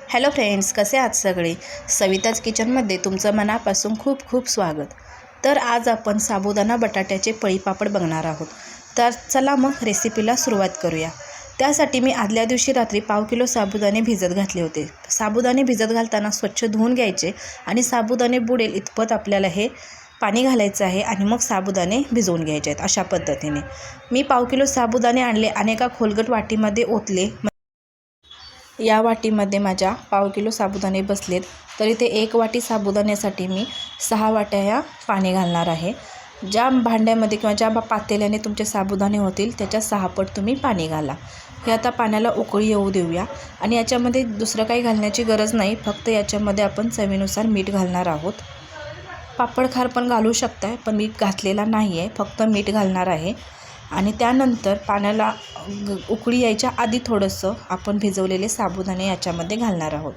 Hello friends, कसे आहात सगळे? सविताज किचनमध्ये तुमचं मनापासून खूप खूप स्वागत. तर आज आपण साबुदाणा बटाट्याचे पळीपापड बघणार आहोत. तर चला मग रेसिपीला सुरुवात करूया. त्यासाठी मी आदल्या दिवशी रात्री 1/2 किलो साबुदाणे भिजत घातले होते. साबुदाणे भिजत घालताना स्वच्छ धुवून घ्यायचे आणि साबुदाणे बुडेल इतपत आपल्याला हे पाणी घालायचं आहे आणि मग साबुदाणे भिजवून घ्यायचे आहेत. अशा पद्धतीने मी 1/2 किलो साबुदाणे आणले आणि एका खोलगट वाटीमध्ये ओतले. या वाटीमध्ये माझ्या 1/2 किलो साबुदाणे बसलेत. तर इथे 1 वाटी साबुदाण्यासाठी मी 6 वाट्या पाणी घालणार आहे. ज्या भांड्यामध्ये किंवा ज्या पातेल्याने तुमचे साबुदाणे होतील त्याच्या 6 पट तुम्ही पाणी घाला. हे आता पाण्याला उकळी येऊ देऊया. आणि याच्यामध्ये दुसरं काही घालण्याची गरज नाही, फक्त याच्यामध्ये आपण चवीनुसार मीठ घालणार आहोत. पापड खार पण घालू शकताय, पण मी घातलेला नाही आहे, फक्त मीठ घालणार आहे. आणि त्यानंतर पाण्याला उकळी यायच्या आधी थोडंसं आपण भिजवलेले साबुदाणे याच्यामध्ये घालणार आहोत.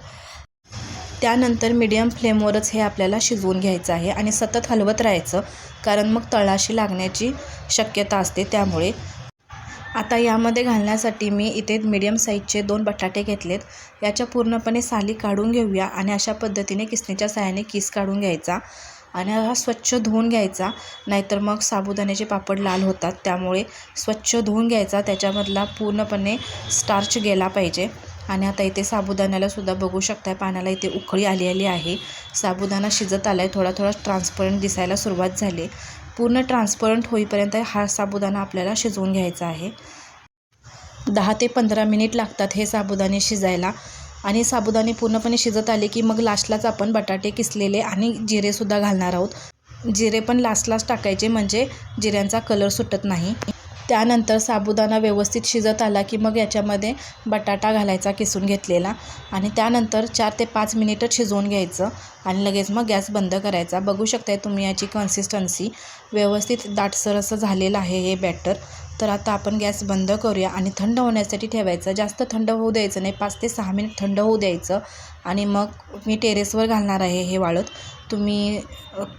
त्यानंतर मीडियम फ्लेमवरच हे आपल्याला शिजवून घ्यायचं आहे आणि सतत हलवत राहायचं, कारण मग तळाशी लागण्याची शक्यता असते. त्यामुळे आता यामध्ये घालण्यासाठी मी इथे मीडियम साईजचे 2 बटाटे घेतलेत. याच्या पूर्णपणे साली काढून घेऊया आणि अशा पद्धतीने किसणीच्या साहाय्याने किस काढून घ्यायचा आणि हा स्वच्छ धुवून घ्यायचा, नाहीतर मग साबुदाण्याचे पापड लाल होतात. त्यामुळे स्वच्छ धुवून घ्यायचा, त्याच्यामधला पूर्णपणे स्टार्च गेला पाहिजे. आणि आता इथे साबुदाण्यालासुद्धा बघू शकताय, पाण्याला इथे उकळी आलेली आहे. साबुदाणा शिजत आला आहे, थोडा थोडा ट्रान्सपरंट दिसायला सुरुवात झाली. पूर्ण ट्रान्सपरंट होईपर्यंत हा साबुदाणा आपल्याला शिजवून घ्यायचा आहे. 10 ते 15 मिनिट लागतात हे साबुदाणे शिजायला. आणि साबुदाणे पूर्णपणे शिजत आले की मग लास्टलाच आपण बटाटे किसलेले आणि जिरेसुद्धा घालणार आहोत. जिरे पण लास्टलाच टाकायचे, म्हणजे जिऱ्यांचा कलर सुटत नाही. त्यानंतर साबुदाणा व्यवस्थित शिजत आला की मग याच्यामध्ये बटाटा घालायचा किसून घेतलेला आणि त्यानंतर 4 ते 5 मिनिटच शिजवून घ्यायचं आणि लगेच मग गॅस बंद करायचा. बघू शकताय तुम्ही याची कन्सिस्टन्सी व्यवस्थित दाटसर असं झालेलं आहे हे बॅटर. तर आता आपण गॅस बंद करूया आणि थंड होण्यासाठी ठेवायचं. जास्त थंड होऊ द्यायचं नाही, 5 ते 6 मिनिट थंड होऊ द्यायचं. आणि मग मी टेरेसवर घालणार आहे हे वाळत. तुम्ही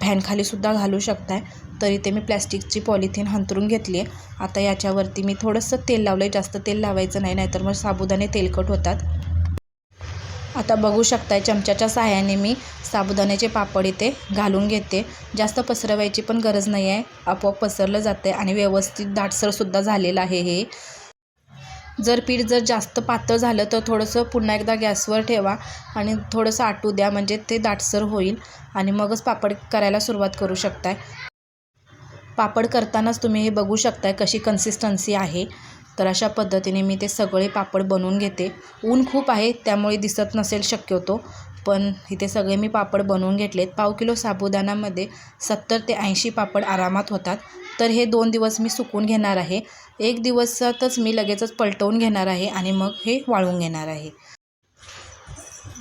फॅनखालीसुद्धा घालू शकताय. तर इथे मी प्लॅस्टिकची पॉलिथिन अंथरून घेतली आहे. आता याच्यावरती मी थोडंसं तेल लावलं आहे, जास्त तेल लावायचं नाही, नाहीतर मग साबुदाणे तेलकट होतात. आता बघू शकताय चमच्याच्या साहाय्याने मी साबुदाण्याचे पापड इथे घालून घेते. जास्त पसरवायची पण गरज नाही आहे, आपोआप पसरलं जातं आहे आणि व्यवस्थित दाटसरसुद्धा झालेलं आहे हे. जर पीठ जास्त पातळ झालं तर थोडंसं पुन्हा एकदा गॅसवर ठेवा आणि थोडंसं आटू द्या, म्हणजे ते दाटसर होईल आणि मगच पापड करायला सुरुवात करू शकताय. पापड करतानाच तुम्ही हे बघू शकताय कशी कन्सिस्टन्सी आहे. तर अशा पद्धतीने मी ते सगळे पापड बनवून घेते. ऊन खूप आहे त्यामुळे दिसत नसेल शक्यतो, पण इथे सगळे मी पापड बनवून घेतलेत. 1/2 किलो साबुदाण्यामध्ये 70 ते 80 पापड आरामात होतात. तर हे 2 दिवस मी सुकवून घेणार आहे. 1 दिवसातच मी लगेचच पलटवून घेणार आहे आणि मग हे वाळवून घेणार आहे.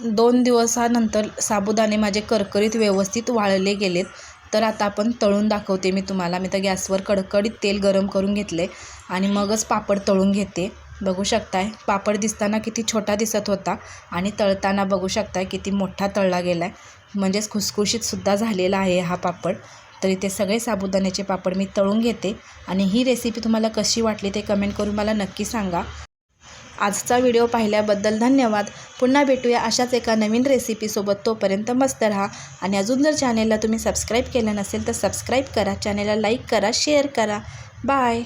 2 दिवसानंतर साबुदाणे माझे करकरीत व्यवस्थित वाळले गेलेत. तर आता आपण तळून दाखवते मी तुम्हाला. मी तर गॅसवर कडकडीत तेल गरम करून घेतले आणि मगच पापड तळून घेते. बघू शकताय पापड दिसताना किती छोटा दिसत होता आणि तळताना बघू शकताय किती मोठा तळला गेला आहे, म्हणजेच खुसखुशीतसुद्धा झालेला आहे हा पापड. तर इथे सगळे साबुदाण्याचे पापड मी तळून घेते आणि ही रेसिपी तुम्हाला कशी वाटली ते कमेंट करून मला नक्की सांगा. आजचा व्हिडिओ पाहिल्याबद्दल धन्यवाद. पुन्हा भेटूया अशाच एका नवीन रेसिपीसोबत. तोपर्यंत मस्त राहा आणि अजून जर चॅनेलला तुम्ही सबस्क्राईब केलं नसेल तर सबस्क्राईब करा, चॅनेलला लाईक करा, शेअर करा. बाय.